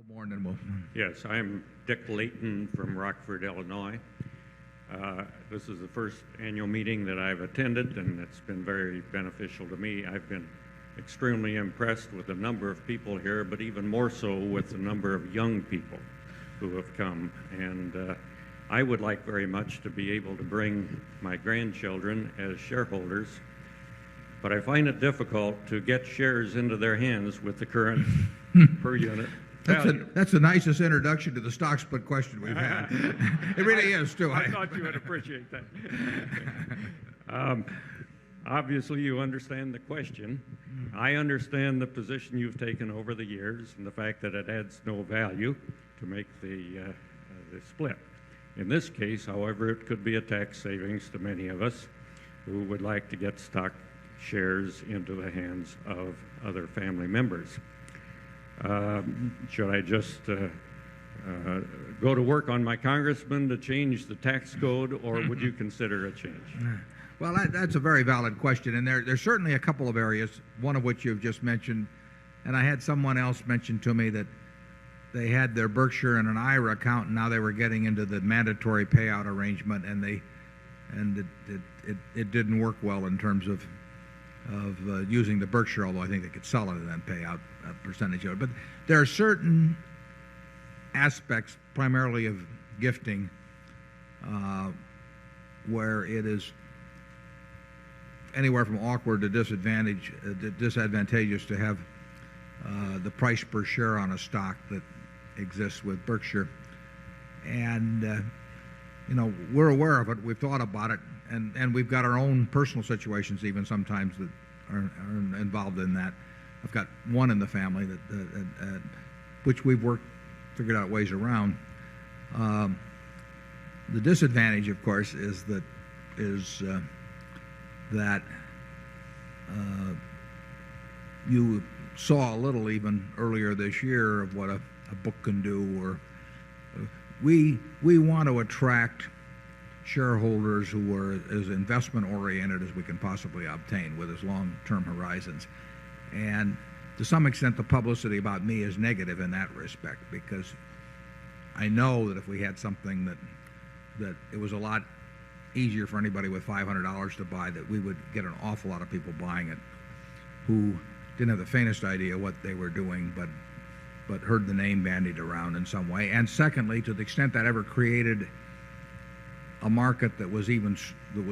couple more and then we'll... Yes, I'm Dick Layton from Rockford, Illinois. This is the first annual meeting that I've attended, and it's been very beneficial to me. I've been extremely impressed with the number of people here, but even more so with the number of young people who have come. And I would like very much to be able to bring my grandchildren as shareholders, but I find it difficult to get shares into their hands with the current per unit value. That's the nicest introduction to the stock split question we've had. It really is, too. I thought you would appreciate that. Obviously, you understand the question. I understand the position you've taken over the years and the fact that it adds no value to make the split. In this case, however, it could be a tax savings to many of us who would like to get stock shares into the hands of other family members. Should I just go to work on my congressman to change the tax code, or would you consider a change? Well, that's a very valid question, and there's certainly a couple of areas, one of which you've just mentioned, and I had someone else mention to me that they had their Berkshire in an IRA account, and now they were getting into the mandatory payout arrangement, and it didn't work well in terms of using the Berkshire, although I think they could sell it and then pay out a percentage of it. But there are certain aspects, primarily of gifting, where it is anywhere from awkward to disadvantageous to have the price per share on a stock that exists with Berkshire. And we're aware of it. We've thought about it, and we've got our own personal situations even sometimes that are involved in that. I've got one in the family that which we've figured out ways around. The disadvantage, of course, is that you saw a little even earlier this year of what a book can do. Or we want to attract shareholders who are as investment oriented as we can possibly obtain with as long-term horizons. And to some extent, the publicity about me is negative in that respect, because I know that if we had something that it was a lot easier for anybody with $500 to buy, that we would get an awful lot of people buying it who didn't have the faintest idea what they were doing, but heard the name bandied around in some way. And secondly, to the extent that ever created a market that was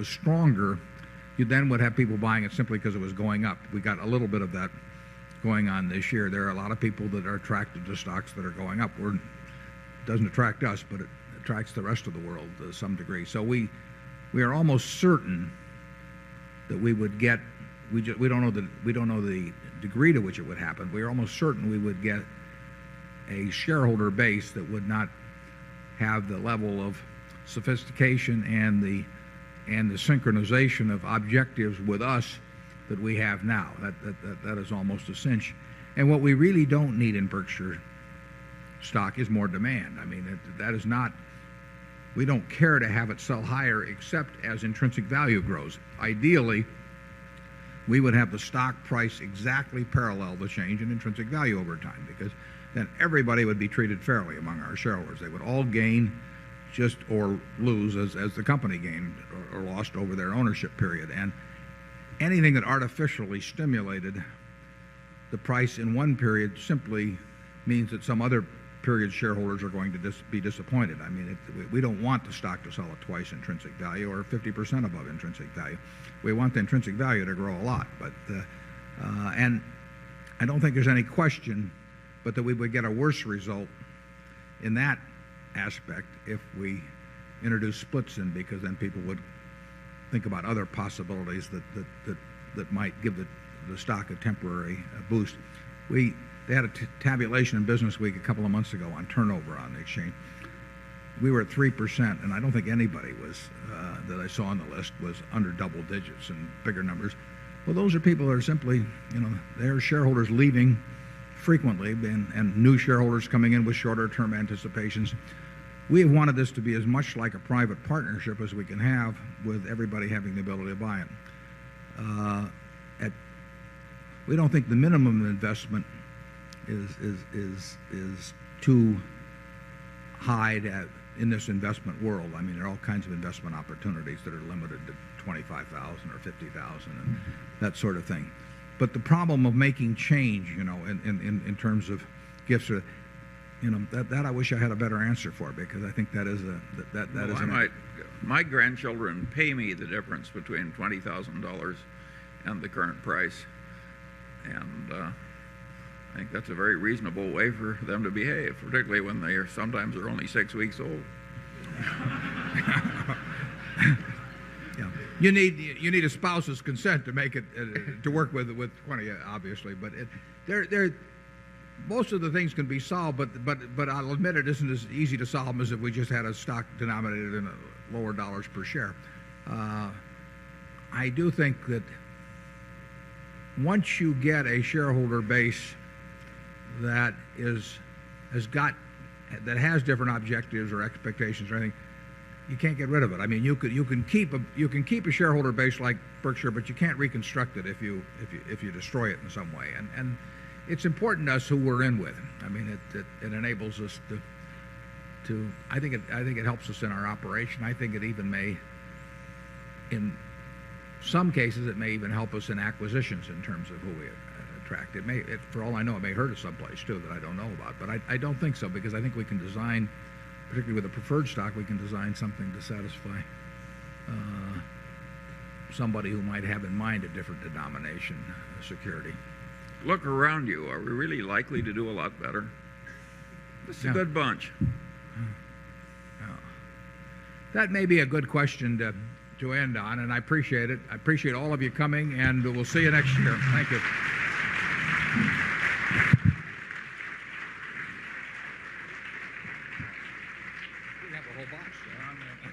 stronger, you then would have people buying it simply because it was going up. We got a little bit of that going on this year. There are a lot of people that are attracted to stocks that are going up. It doesn't attract us, but it attracts the rest of the world to some degree. So we are almost certain that we would get. We don't know the degree to which it would happen. We are almost certain we would get a shareholder base that would not have the level of sophistication and the synchronization of objectives with us that we have now. That is almost a cinch. And what we really don't need in Berkshire stock is more demand. I mean, that is not. We don't care to have it sell higher except as intrinsic value grows. Ideally, we would have the stock price exactly parallel the change in intrinsic value over time, because then everybody would be treated fairly among our shareholders. They would all gain just or lose as the company gained or lost over their ownership period. And anything that artificially stimulated the price in one period simply means that some other period shareholders are going to be disappointed. I mean, we don't want the stock to sell at twice intrinsic value or 50% above intrinsic value. We want the intrinsic value to grow a lot. And I don't think there's any question but that we would get a worse result in that aspect if we introduce splits in, because then people would think about other possibilities that might give the stock a temporary boost. They had a tabulation in Business Week a couple of months ago on turnover on the exchange. We were at 3%, and I don't think anybody that I saw on the list was under double digits and bigger numbers. Well, those are people that are simply, they're shareholders leaving frequently and new shareholders coming in with shorter term anticipations. We have wanted this to be as much like a private partnership as we can have, with everybody having the ability to buy it. We don't think the minimum investment is to hide in this investment world. I mean, there are all kinds of investment opportunities that are limited to 25,000 or 50,000 and that sort of thing. But the problem of making change, in terms of gifts, that I wish I had a better answer for, because I think that is my grandchildren pay me the difference between $20,000 and the current price, and I think that's a very reasonable way for them to behave, particularly when they sometimes are only 6 weeks old. Yeah. You need a spouse's consent to make it to work with 20, obviously, but most of the things can be solved, but I'll admit it isn't as easy to solve as if we just had a stock denominated in lower dollars per share. I do think that once you get a shareholder base that has different objectives or expectations or anything, you can't get rid of it. I mean, you can keep a shareholder base like Berkshire, but you can't reconstruct it if you destroy it in some way. And it's important to us who we're in with. I mean, it enables us to I think it helps us in our operation. I think it even may, in some cases, it may even help us in acquisitions in terms of who we attract. For all I know, it may hurt us someplace too that I don't know about. But I don't think so, because I think we can design, particularly with a preferred stock, we can design something to satisfy somebody who might have in mind a different denomination security. Look around you. Are we really likely to do a lot better? This is a good bunch. That may be a good question to end on, and I appreciate it. I appreciate all of you coming, and we'll see you next year. Thank you. We have a whole box there.